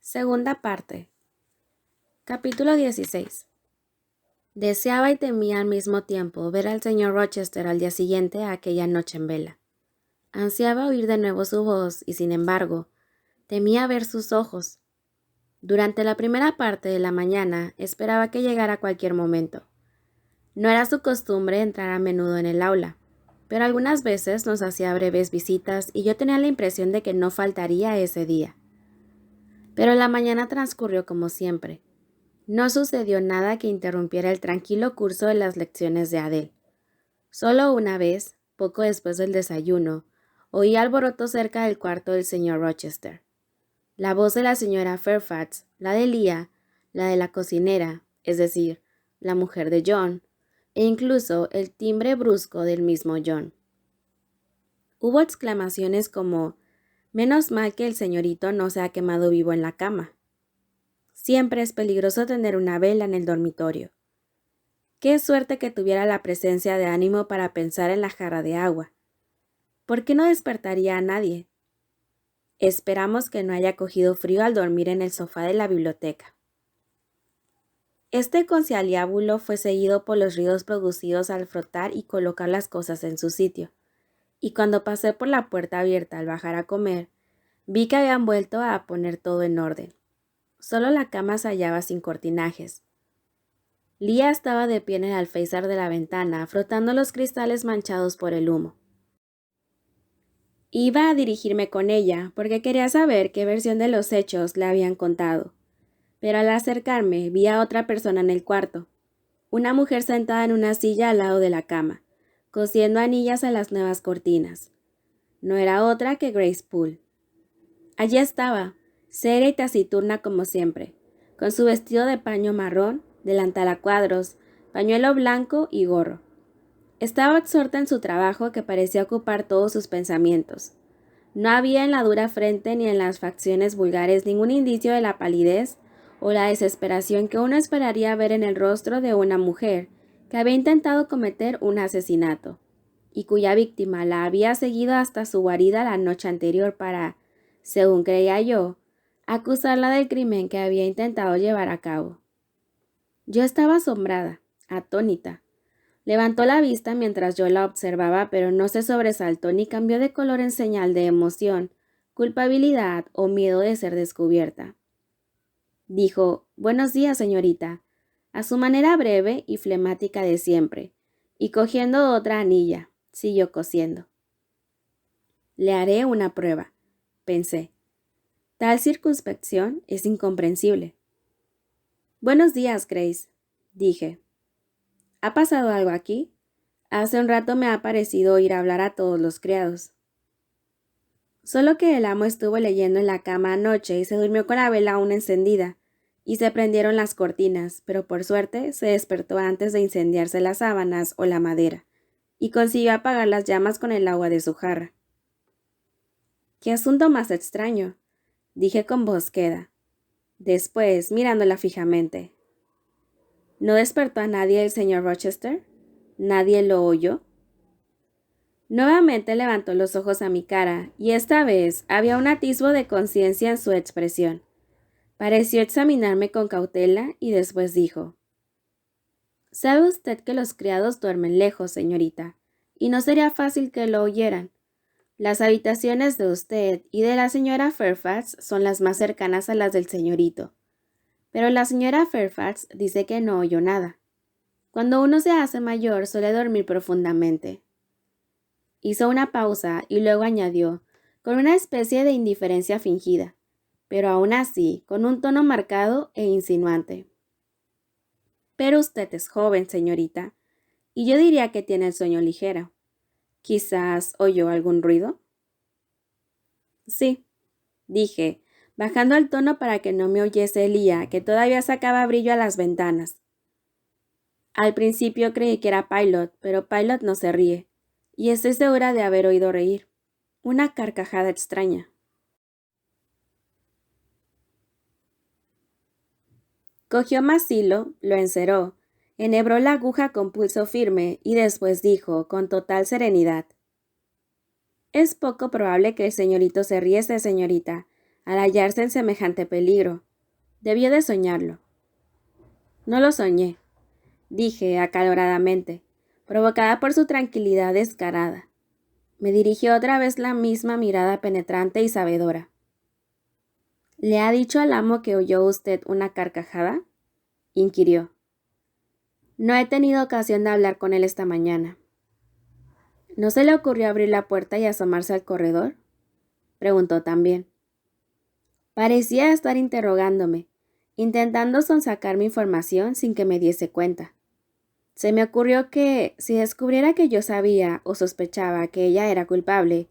Segunda parte. Capítulo 16. Deseaba y temía al mismo tiempo ver al señor Rochester al día siguiente a aquella noche en vela. Ansiaba oír de nuevo su voz y, sin embargo, temía ver sus ojos. Durante la primera parte de la mañana esperaba que llegara a cualquier momento. No era su costumbre entrar a menudo en el aula, pero algunas veces nos hacía breves visitas y yo tenía la impresión de que no faltaría ese día. Pero la mañana transcurrió como siempre. No sucedió nada que interrumpiera el tranquilo curso de las lecciones de Adele. Solo una vez, poco después del desayuno, oí alboroto cerca del cuarto del señor Rochester. La voz de la señora Fairfax, la de Leah, la de la cocinera, es decir, la mujer de John, e incluso el timbre brusco del mismo John. Hubo exclamaciones como «Menos mal que el señorito no se ha quemado vivo en la cama». Siempre es peligroso tener una vela en el dormitorio. Qué suerte que tuviera la presencia de ánimo para pensar en la jarra de agua. ¿Por qué no despertaría a nadie? Esperamos que no haya cogido frío al dormir en el sofá de la biblioteca. Este conciliábulo fue seguido por los ruidos producidos al frotar y colocar las cosas en su sitio, y cuando pasé por la puerta abierta al bajar a comer, vi que habían vuelto a poner todo en orden. Solo la cama se hallaba sin cortinajes. Leah estaba de pie en el alféizar de la ventana, frotando los cristales manchados por el humo. Iba a dirigirme con ella, porque quería saber qué versión de los hechos le habían contado. Pero al acercarme, vi a otra persona en el cuarto, una mujer sentada en una silla al lado de la cama, cosiendo anillas a las nuevas cortinas. No era otra que Grace Poole. Allí estaba, seria y taciturna como siempre, con su vestido de paño marrón, delantal a cuadros, pañuelo blanco y gorro. Estaba absorta en su trabajo que parecía ocupar todos sus pensamientos. No había en la dura frente ni en las facciones vulgares ningún indicio de la palidez o la desesperación que uno esperaría ver en el rostro de una mujer que había intentado cometer un asesinato y cuya víctima la había seguido hasta su guarida la noche anterior para, según creía yo, acusarla del crimen que había intentado llevar a cabo. Yo estaba asombrada, atónita. Levantó la vista mientras yo la observaba, pero no se sobresaltó ni cambió de color en señal de emoción, culpabilidad o miedo de ser descubierta. Dijo, «Buenos días, señorita», a su manera breve y flemática de siempre, y cogiendo otra anilla, siguió cosiendo. «Le haré una prueba», pensé. Tal circunspección es incomprensible. «Buenos días, Grace», dije. ¿Ha pasado algo aquí? Hace un rato me ha parecido oír hablar a todos los criados. Solo que el amo estuvo leyendo en la cama anoche y se durmió con la vela aún encendida, y se prendieron las cortinas, pero por suerte se despertó antes de incendiarse las sábanas o la madera, y consiguió apagar las llamas con el agua de su jarra. «Qué asunto más extraño», dije con voz queda. Después, mirándola fijamente. ¿No despertó a nadie el señor Rochester? ¿Nadie lo oyó? Nuevamente levantó los ojos a mi cara, y esta vez había un atisbo de conciencia en su expresión. Pareció examinarme con cautela y después dijo, «Sabe usted que los criados duermen lejos, señorita, y no sería fácil que lo oyeran. Las habitaciones de usted y de la señora Fairfax son las más cercanas a las del señorito. Pero la señora Fairfax dice que no oyó nada. Cuando uno se hace mayor suele dormir profundamente». Hizo una pausa y luego añadió, con una especie de indiferencia fingida, pero aún así con un tono marcado e insinuante. «Pero usted es joven, señorita, y yo diría que tiene el sueño ligero. ¿Quizás oyó algún ruido?» «Sí», dije, bajando el tono para que no me oyese Leah, que todavía sacaba brillo a las ventanas. Al principio creí que era Pilot, pero Pilot no se ríe, y estoy segura de haber oído reír. Una carcajada extraña. Cogió más hilo, lo enceró, enhebró la aguja con pulso firme y después dijo, con total serenidad, «Es poco probable que el señorito se riese, señorita, al hallarse en semejante peligro. Debió de soñarlo. No lo soñé, dije acaloradamente, provocada por su tranquilidad descarada. Me dirigió otra vez la misma mirada penetrante y sabedora. ¿Le ha dicho al amo que oyó usted una carcajada?, inquirió. No he tenido ocasión de hablar con él esta mañana. ¿No se le ocurrió abrir la puerta y asomarse al corredor?, preguntó también. Parecía estar interrogándome, intentando sonsacar mi información sin que me diese cuenta. Se me ocurrió que, si descubriera que yo sabía o sospechaba que ella era culpable,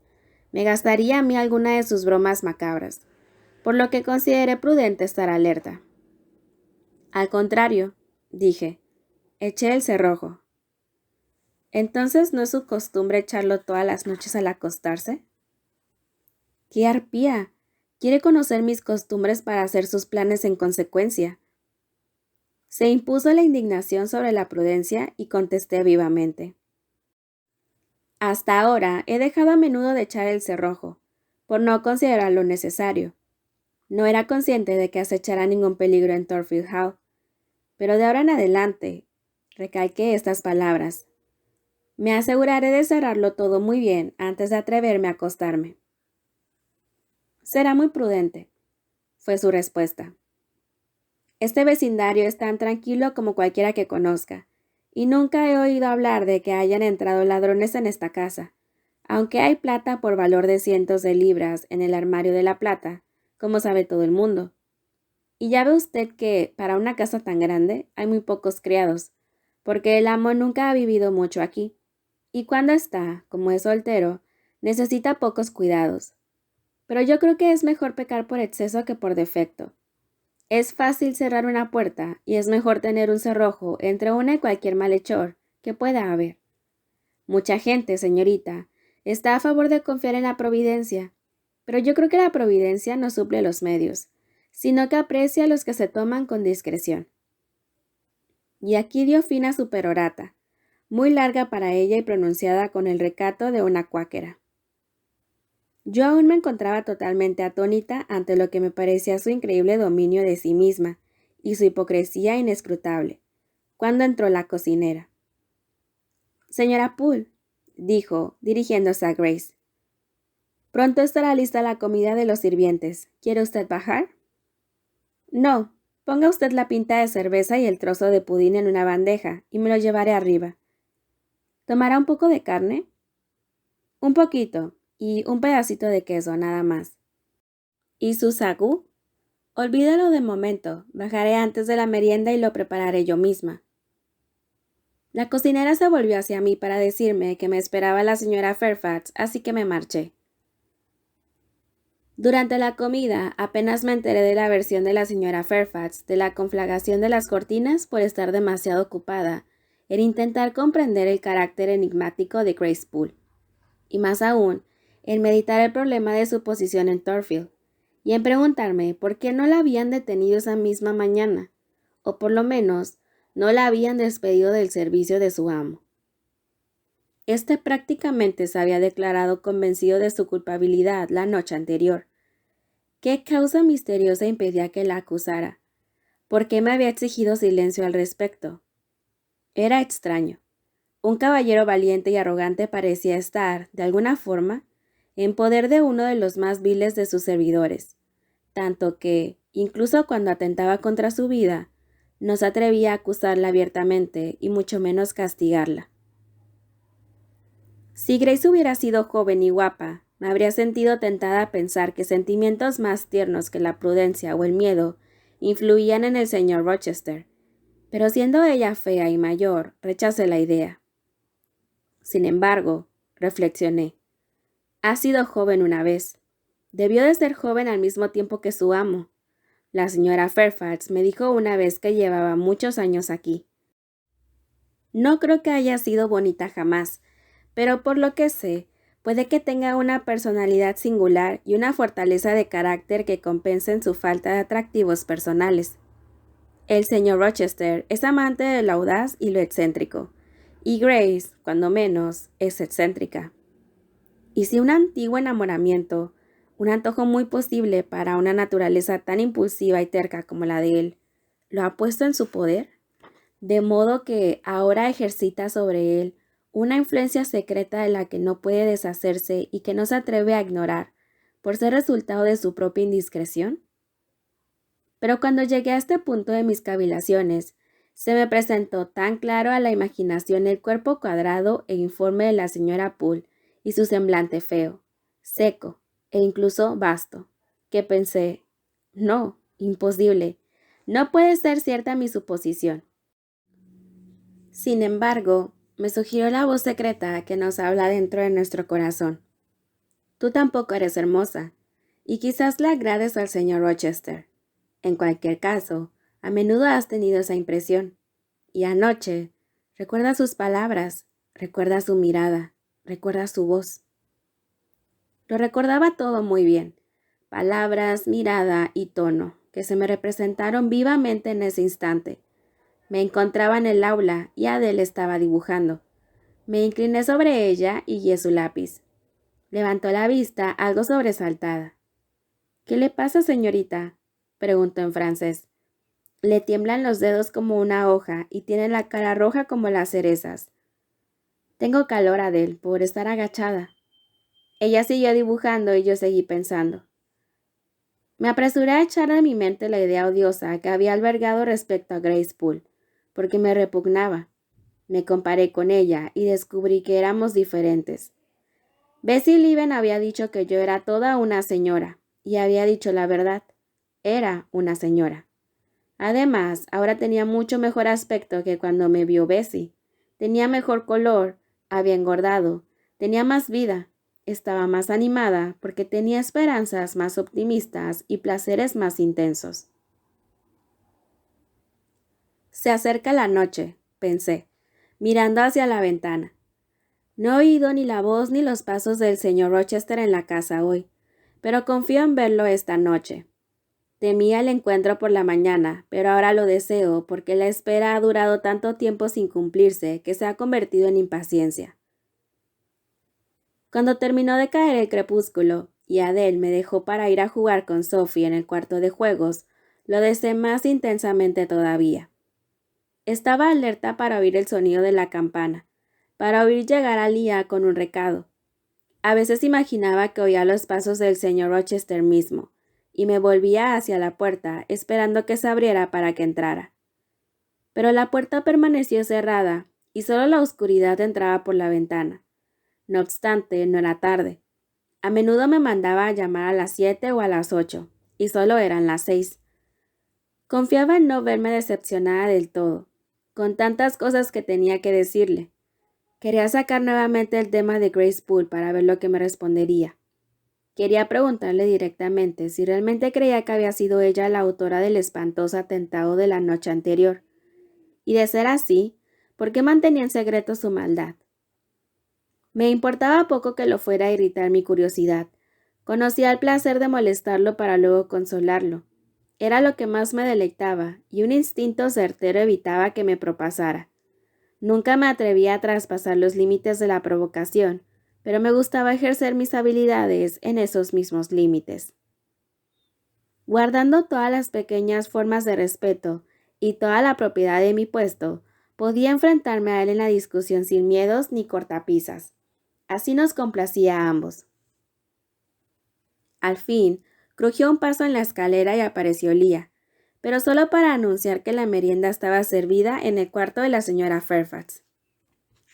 me gastaría a mí alguna de sus bromas macabras, por lo que consideré prudente estar alerta. Al contrario, dije, eché el cerrojo. ¿Entonces no es su costumbre echarlo todas las noches al acostarse? ¡Qué arpía! Quiere conocer mis costumbres para hacer sus planes en consecuencia. Se impuso la indignación sobre la prudencia y contesté vivamente. Hasta ahora he dejado a menudo de echar el cerrojo, por no considerarlo necesario. No era consciente de que acechara ningún peligro en Thornfield Hall, pero de ahora en adelante, recalqué estas palabras. Me aseguraré de cerrarlo todo muy bien antes de atreverme a acostarme. Será muy prudente, fue su respuesta. Este vecindario es tan tranquilo como cualquiera que conozca, y nunca he oído hablar de que hayan entrado ladrones en esta casa, aunque hay plata por valor de cientos de libras en el armario de la plata, como sabe todo el mundo. Y ya ve usted que, para una casa tan grande, hay muy pocos criados, porque el amo nunca ha vivido mucho aquí, y cuando está, como es soltero, necesita pocos cuidados. Pero yo creo que es mejor pecar por exceso que por defecto. Es fácil cerrar una puerta y es mejor tener un cerrojo entre una y cualquier malhechor que pueda haber. Mucha gente, señorita, está a favor de confiar en la providencia, pero yo creo que la providencia no suple los medios, sino que aprecia a los que se toman con discreción. Y aquí dio fin a su perorata, muy larga para ella y pronunciada con el recato de una cuáquera. Yo aún me encontraba totalmente atónita ante lo que me parecía su increíble dominio de sí misma y su hipocresía inescrutable, cuando entró la cocinera. Señora Poole, dijo, dirigiéndose a Grace. Pronto estará lista la comida de los sirvientes. ¿Quiere usted bajar? No, ponga usted la pinta de cerveza y el trozo de pudín en una bandeja y me lo llevaré arriba. ¿Tomará un poco de carne? Un poquito, y un pedacito de queso, nada más. ¿Y su sagú? Olvídalo de momento, bajaré antes de la merienda y lo prepararé yo misma. La cocinera se volvió hacia mí para decirme que me esperaba la señora Fairfax, así que me marché. Durante la comida apenas me enteré de la versión de la señora Fairfax de la conflagración de las cortinas por estar demasiado ocupada en intentar comprender el carácter enigmático de Grace Poole, y más aún, en meditar el problema de su posición en Thornfield, y en preguntarme por qué no la habían detenido esa misma mañana, o por lo menos no la habían despedido del servicio de su amo. Este prácticamente se había declarado convencido de su culpabilidad la noche anterior. ¿Qué causa misteriosa impedía que la acusara? ¿Por qué me había exigido silencio al respecto? Era extraño. Un caballero valiente y arrogante parecía estar, de alguna forma, en poder de uno de los más viles de sus servidores, tanto que, incluso cuando atentaba contra su vida, no se atrevía a acusarla abiertamente y mucho menos castigarla. Si Grace hubiera sido joven y guapa, me habría sentido tentada a pensar que sentimientos más tiernos que la prudencia o el miedo influían en el señor Rochester, pero siendo ella fea y mayor, rechacé la idea. Sin embargo, reflexioné, ha sido joven una vez. Debió de ser joven al mismo tiempo que su amo. La señora Fairfax me dijo una vez que llevaba muchos años aquí. No creo que haya sido bonita jamás, pero por lo que sé, puede que tenga una personalidad singular y una fortaleza de carácter que compensen su falta de atractivos personales. El señor Rochester es amante de lo audaz y lo excéntrico, y Grace, cuando menos, es excéntrica. Y si un antiguo enamoramiento, un antojo muy posible para una naturaleza tan impulsiva y terca como la de él, lo ha puesto en su poder, de modo que ahora ejercita sobre él una influencia secreta de la que no puede deshacerse y que no se atreve a ignorar, por ser resultado de su propia indiscreción. Pero cuando llegué a este punto de mis cavilaciones, se me presentó tan claro a la imaginación el cuerpo cuadrado e informe de la señora Poole y su semblante feo, seco e incluso vasto, que pensé, no, imposible, no puede ser cierta mi suposición. Sin embargo, me sugirió la voz secreta que nos habla dentro de nuestro corazón. Tú tampoco eres hermosa, y quizás le agrades al señor Rochester. En cualquier caso, a menudo has tenido esa impresión. Y anoche, recuerda sus palabras, recuerda su mirada, recuerda su voz. Lo recordaba todo muy bien. Palabras, mirada y tono, que se me representaron vivamente en ese instante. Me encontraba en el aula y Adele estaba dibujando. Me incliné sobre ella y guié su lápiz. Levantó la vista algo sobresaltada. «¿Qué le pasa, señorita?», preguntó en francés. «Le tiemblan los dedos como una hoja y tiene la cara roja como las cerezas». «Tengo calor, Adele, por estar agachada». Ella siguió dibujando y yo seguí pensando. Me apresuré a echar de mi mente la idea odiosa que había albergado respecto a Grace Poole, porque me repugnaba. Me comparé con ella y descubrí que éramos diferentes. Bessie Liven había dicho que yo era toda una señora, y había dicho la verdad. Era una señora. Además, ahora tenía mucho mejor aspecto que cuando me vio Bessie. Tenía mejor color, había engordado, tenía más vida, estaba más animada porque tenía esperanzas más optimistas y placeres más intensos. Se acerca la noche, pensé, mirando hacia la ventana. No he oído ni la voz ni los pasos del señor Rochester en la casa hoy, pero confío en verlo esta noche. Temía el encuentro por la mañana, pero ahora lo deseo porque la espera ha durado tanto tiempo sin cumplirse que se ha convertido en impaciencia. Cuando terminó de caer el crepúsculo y Adele me dejó para ir a jugar con Sophie en el cuarto de juegos, lo deseé más intensamente todavía. Estaba alerta para oír el sonido de la campana, para oír llegar a Leah con un recado. A veces imaginaba que oía los pasos del señor Rochester mismo, y me volvía hacia la puerta, esperando que se abriera para que entrara. Pero la puerta permaneció cerrada, y solo la oscuridad entraba por la ventana. No obstante, no era tarde. A menudo me mandaba a llamar a las 7 o a las 8, y solo eran las 6. Confiaba en no verme decepcionada del todo, con tantas cosas que tenía que decirle. Quería sacar nuevamente el tema de Grace Poole para ver lo que me respondería. Quería preguntarle directamente si realmente creía que había sido ella la autora del espantoso atentado de la noche anterior. Y de ser así, ¿por qué mantenía en secreto su maldad? Me importaba poco que lo fuera a irritar mi curiosidad. Conocía el placer de molestarlo para luego consolarlo. Era lo que más me deleitaba, y un instinto certero evitaba que me propasara. Nunca me atrevía a traspasar los límites de la provocación, pero me gustaba ejercer mis habilidades en esos mismos límites. Guardando todas las pequeñas formas de respeto y toda la propiedad de mi puesto, podía enfrentarme a él en la discusión sin miedos ni cortapisas. Así nos complacía a ambos. Al fin, crujió un paso en la escalera y apareció Leah, pero solo para anunciar que la merienda estaba servida en el cuarto de la señora Fairfax.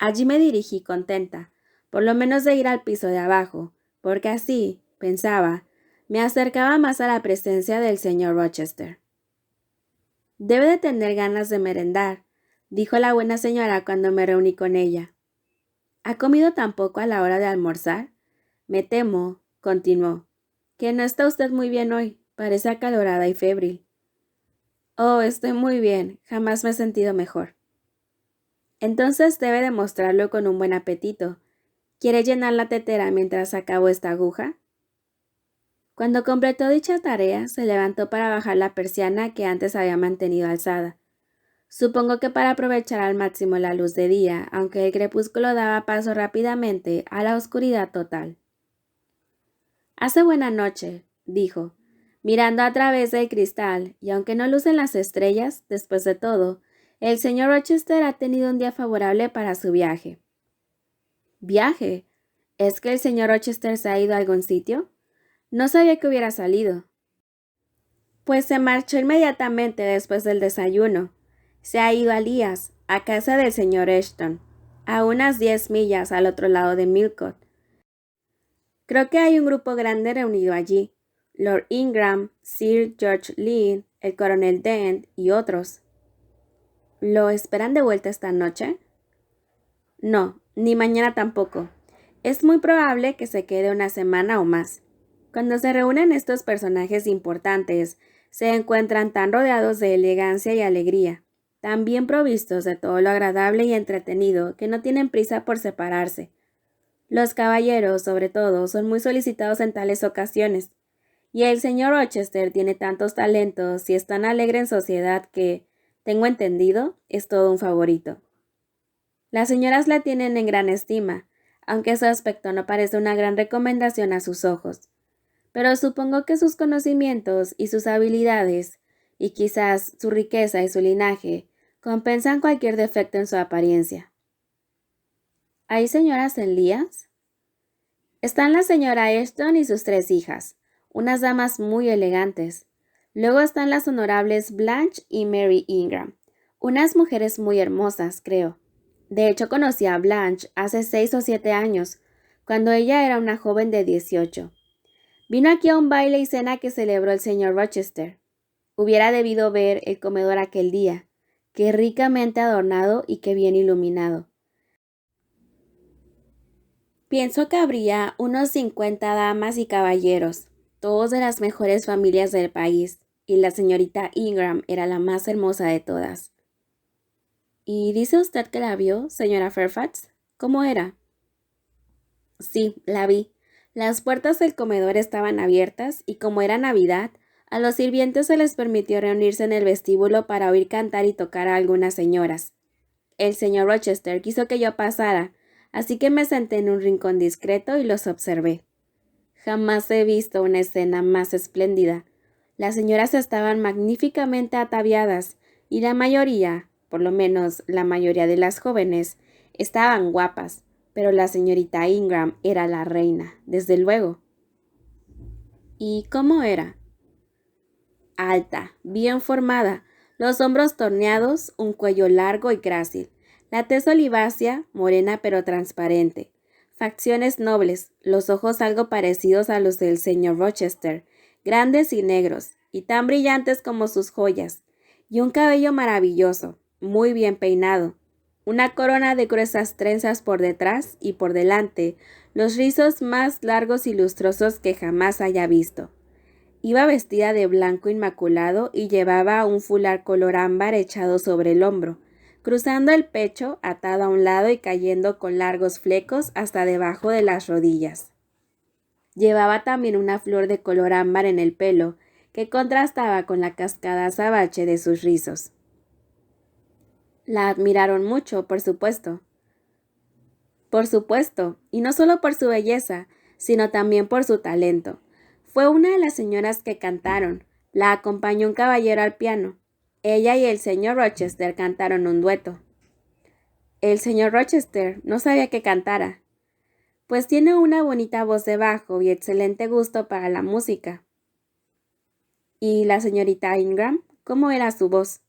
Allí me dirigí contenta, por lo menos de ir al piso de abajo, porque así, pensaba, me acercaba más a la presencia del señor Rochester. «Debe de tener ganas de merendar», dijo la buena señora cuando me reuní con ella. «¿Ha comido tan poco a la hora de almorzar? Me temo», continuó, «que no está usted muy bien hoy, parece acalorada y febril». «Oh, estoy muy bien, jamás me he sentido mejor». «Entonces debe demostrarlo con un buen apetito. ¿Quiere llenar la tetera mientras acabo esta aguja?». Cuando completó dicha tarea, se levantó para bajar la persiana que antes había mantenido alzada. Supongo que para aprovechar al máximo la luz de día, aunque el crepúsculo daba paso rápidamente a la oscuridad total. Hace buena noche, dijo, mirando a través del cristal, y aunque no lucen las estrellas, después de todo, el señor Rochester ha tenido un día favorable para su viaje. ¿Viaje? ¿Es que el señor Rochester se ha ido a algún sitio? No sabía que hubiera salido. Pues se marchó inmediatamente después del desayuno. Se ha ido a Lías, a casa del señor Ashton, a unas 10 millas al otro lado de Millcote. Creo que hay un grupo grande reunido allí. Lord Ingram, Sir George Lynn, el coronel Dent y otros. ¿Lo esperan de vuelta esta noche? No, ni mañana tampoco. Es muy probable que se quede una semana o más. Cuando se reúnen estos personajes importantes, se encuentran tan rodeados de elegancia y alegría, tan bien provistos de todo lo agradable y entretenido, que no tienen prisa por separarse. Los caballeros, sobre todo, son muy solicitados en tales ocasiones, y el señor Rochester tiene tantos talentos y es tan alegre en sociedad que, tengo entendido, es todo un favorito. Las señoras la tienen en gran estima, aunque su aspecto no parece una gran recomendación a sus ojos. Pero supongo que sus conocimientos y sus habilidades, y quizás su riqueza y su linaje, compensan cualquier defecto en su apariencia. ¿Hay señoras en Lías? Están la señora Ashton y sus 3 hijas, unas damas muy elegantes. Luego están las honorables Blanche y Mary Ingram, unas mujeres muy hermosas, creo. De hecho, conocí a Blanche hace 6 o 7 años, cuando ella era una joven de 18. Vino aquí a un baile y cena que celebró el señor Rochester. Hubiera debido ver el comedor aquel día, qué ricamente adornado y qué bien iluminado. Pienso que habría unos 50 damas y caballeros, todos de las mejores familias del país, y la señorita Ingram era la más hermosa de todas. ¿Y dice usted que la vio, señora Fairfax? ¿Cómo era? Sí, la vi. Las puertas del comedor estaban abiertas y como era Navidad, a los sirvientes se les permitió reunirse en el vestíbulo para oír cantar y tocar a algunas señoras. El señor Rochester quiso que yo pasara, así que me senté en un rincón discreto y los observé. Jamás he visto una escena más espléndida. Las señoras estaban magníficamente ataviadas y la mayoría, por lo menos la mayoría de las jóvenes, estaban guapas, pero la señorita Ingram era la reina, desde luego. ¿Y cómo era? Alta, bien formada, los hombros torneados, un cuello largo y grácil, la tez olivácea, morena pero transparente, facciones nobles, los ojos algo parecidos a los del señor Rochester, grandes y negros, y tan brillantes como sus joyas, y un cabello maravilloso, muy bien peinado, una corona de gruesas trenzas por detrás y por delante, los rizos más largos y lustrosos que jamás haya visto. Iba vestida de blanco inmaculado y llevaba un fular color ámbar echado sobre el hombro, cruzando el pecho, atado a un lado y cayendo con largos flecos hasta debajo de las rodillas. Llevaba también una flor de color ámbar en el pelo, que contrastaba con la cascada azabache de sus rizos. La admiraron mucho, por supuesto. Por supuesto, y no solo por su belleza, sino también por su talento. Fue una de las señoras que cantaron. La acompañó un caballero al piano. Ella y el señor Rochester cantaron un dueto. El señor Rochester no sabía que cantara, pues tiene una bonita voz de bajo y excelente gusto para la música. ¿Y la señorita Ingram? ¿Cómo era su voz?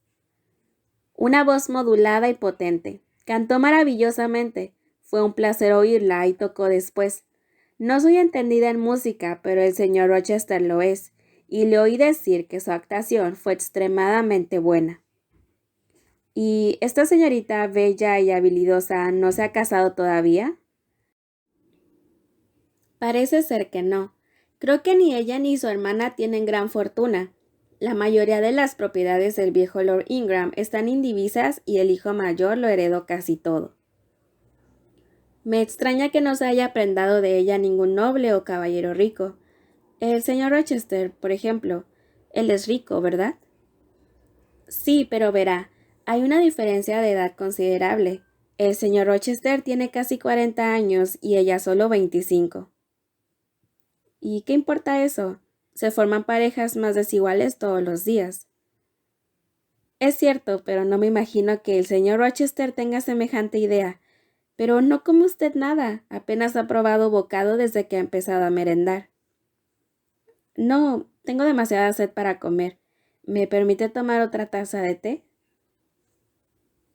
Una voz modulada y potente. Cantó maravillosamente. Fue un placer oírla y tocó después. No soy entendida en música, pero el señor Rochester lo es, y le oí decir que su actuación fue extremadamente buena. ¿Y esta señorita bella y habilidosa no se ha casado todavía? Parece ser que no. Creo que ni ella ni su hermana tienen gran fortuna. La mayoría de las propiedades del viejo Lord Ingram están indivisas y el hijo mayor lo heredó casi todo. Me extraña que no se haya prendado de ella ningún noble o caballero rico. El señor Rochester, por ejemplo, él es rico, ¿verdad? Sí, pero verá, hay una diferencia de edad considerable. El señor Rochester tiene casi 40 años y ella solo 25. ¿Y qué importa eso? Se forman parejas más desiguales todos los días. Es cierto, pero no me imagino que el señor Rochester tenga semejante idea. Pero no come usted nada, apenas ha probado bocado desde que ha empezado a merendar. No, tengo demasiada sed para comer. ¿Me permite tomar otra taza de té?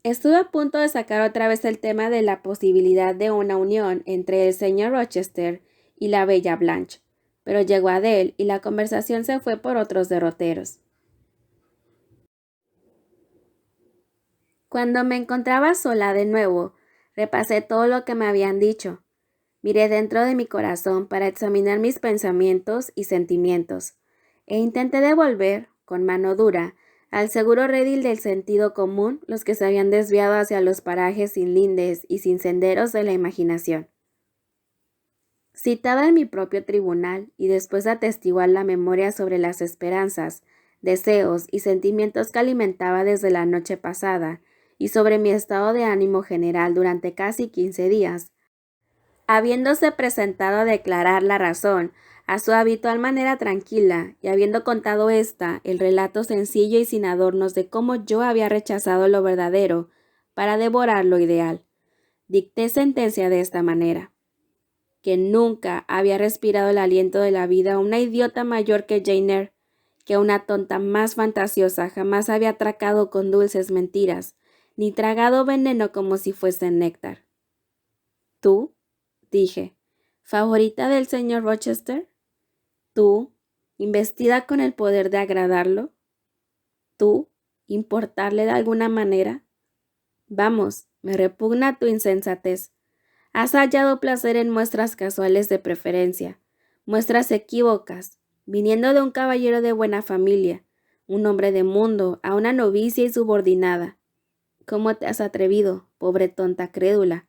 Estuve a punto de sacar otra vez el tema de la posibilidad de una unión entre el señor Rochester y la bella Blanche, pero llegó Adele y la conversación se fue por otros derroteros. Cuando me encontraba sola de nuevo, repasé todo lo que me habían dicho. Miré dentro de mi corazón para examinar mis pensamientos y sentimientos, e intenté devolver, con mano dura, al seguro redil del sentido común los que se habían desviado hacia los parajes sin lindes y sin senderos de la imaginación. Citada en mi propio tribunal y después de atestiguar la memoria sobre las esperanzas, deseos y sentimientos que alimentaba desde la noche pasada y sobre mi estado de ánimo general durante casi 15 días, habiéndose presentado a declarar la razón a su habitual manera tranquila y habiendo contado el relato sencillo y sin adornos de cómo yo había rechazado lo verdadero para devorar lo ideal, dicté sentencia de esta manera: que nunca había respirado el aliento de la vida una idiota mayor que Jane Eyre, que una tonta más fantasiosa jamás había atracado con dulces mentiras, ni tragado veneno como si fuese néctar. ¿Tú? Dije, ¿favorita del señor Rochester? ¿Tú, investida con el poder de agradarlo? ¿Tú, importarle de alguna manera? Vamos, me repugna tu insensatez. Has hallado placer en muestras casuales de preferencia, muestras equívocas, viniendo de un caballero de buena familia, un hombre de mundo, a una novicia y subordinada. ¿Cómo te has atrevido, pobre tonta crédula?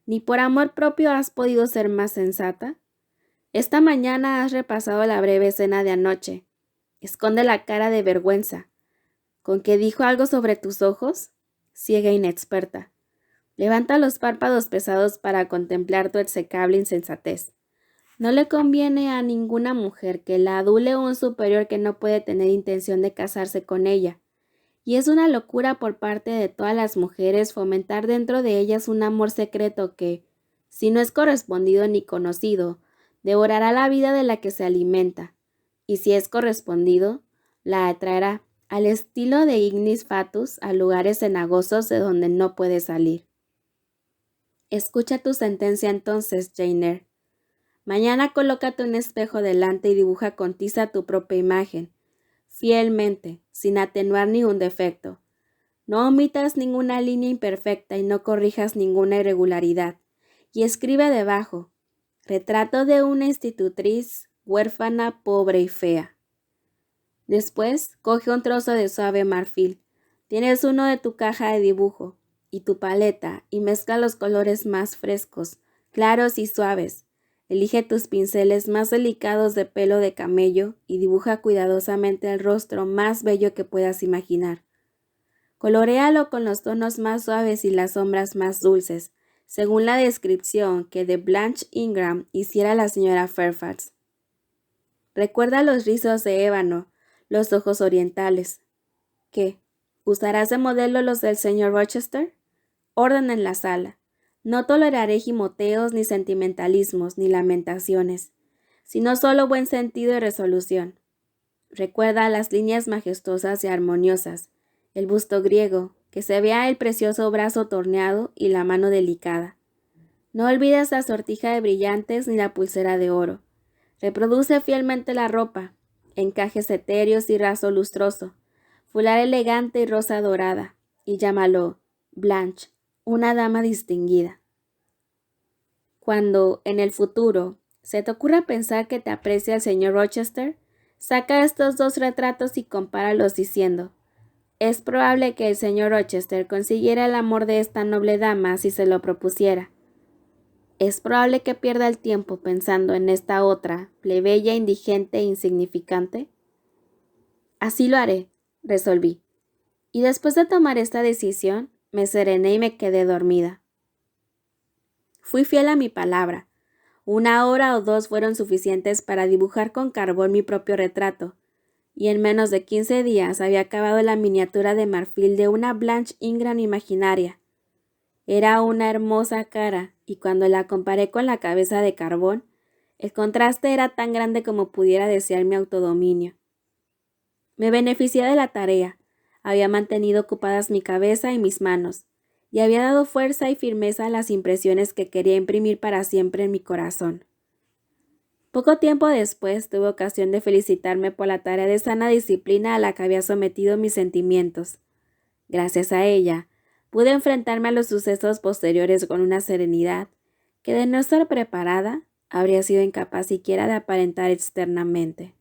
¿Ni por amor propio has podido ser más sensata? Esta mañana has repasado la breve escena de anoche. Esconde la cara de vergüenza. ¿Con que dijo algo sobre tus ojos? Ciega e inexperta. Levanta los párpados pesados para contemplar tu execrable insensatez. No le conviene a ninguna mujer que la adule un superior que no puede tener intención de casarse con ella. Y es una locura por parte de todas las mujeres fomentar dentro de ellas un amor secreto que, si no es correspondido ni conocido, devorará la vida de la que se alimenta, y si es correspondido, la atraerá, al estilo de ignis fatuus, a lugares cenagosos de donde no puede salir. Escucha tu sentencia entonces, Jane Eyre. Mañana colócate un espejo delante y dibuja con tiza tu propia imagen, fielmente, sin atenuar ni un defecto. No omitas ninguna línea imperfecta y no corrijas ninguna irregularidad. Y escribe debajo: retrato de una institutriz, huérfana, pobre y fea. Después, coge un trozo de suave marfil. Tienes uno de tu caja de dibujo y tu paleta y mezcla los colores más frescos, claros y suaves. Elige tus pinceles más delicados de pelo de camello y dibuja cuidadosamente el rostro más bello que puedas imaginar. Coloréalo con los tonos más suaves y las sombras más dulces, según la descripción que de Blanche Ingram hiciera la señora Fairfax. Recuerda los rizos de ébano, los ojos orientales. ¿Qué? ¿Usarás de modelo los del señor Rochester? Orden en la sala. No toleraré gimoteos, ni sentimentalismos, ni lamentaciones, sino solo buen sentido y resolución. Recuerda las líneas majestuosas y armoniosas, el busto griego, que se vea el precioso brazo torneado y la mano delicada. No olvides la sortija de brillantes ni la pulsera de oro. Reproduce fielmente la ropa, encajes etéreos y raso lustroso, fular elegante y rosa dorada, y llámalo Blanche, una dama distinguida. Cuando, en el futuro, se te ocurra pensar que te aprecia el señor Rochester, saca estos dos retratos y compáralos diciendo: es probable que el señor Rochester consiguiera el amor de esta noble dama si se lo propusiera. Es probable que pierda el tiempo pensando en esta otra, plebeya, indigente e insignificante. Así lo haré, resolví, y después de tomar esta decisión, me serené y me quedé dormida. Fui fiel a mi palabra. 1 hora o 2 fueron suficientes para dibujar con carbón mi propio retrato, y en menos de 15 días había acabado la miniatura de marfil de una Blanche Ingram imaginaria. Era una hermosa cara, y cuando la comparé con la cabeza de carbón, el contraste era tan grande como pudiera desear mi autodominio. Me beneficié de la tarea, había mantenido ocupadas mi cabeza y mis manos, y había dado fuerza y firmeza a las impresiones que quería imprimir para siempre en mi corazón. Poco tiempo después tuve ocasión de felicitarme por la tarea de sana disciplina a la que había sometido mis sentimientos. Gracias a ella, pude enfrentarme a los sucesos posteriores con una serenidad que, de no estar preparada, habría sido incapaz siquiera de aparentar externamente.